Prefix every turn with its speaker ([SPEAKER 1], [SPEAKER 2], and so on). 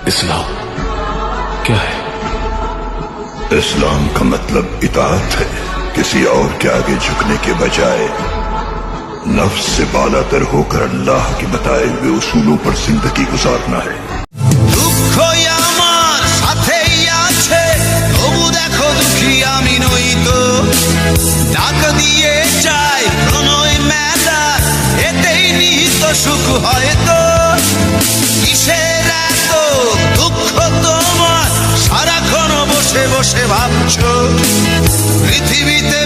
[SPEAKER 1] इस्लाम क्या है?
[SPEAKER 2] इस्लाम का मतलब इताअत है, किसी और के आगे झुकने के बजाय नफ्स से बालातर होकर अल्लाह के बताए हुए उसूलों पर जिंदगी गुजारना है।
[SPEAKER 3] দুঃখ আমার সাথেই আছে, তবু দেখো দুঃখী আমি নই তো। ডাক দিয়ে চাই প্রণয় মেলা, এতেই নিহিত সুখ হয়তো। কিসের এত দুঃখ তোমার, সারাক্ষণ বসে বসে ভাবছো পৃথিবীতে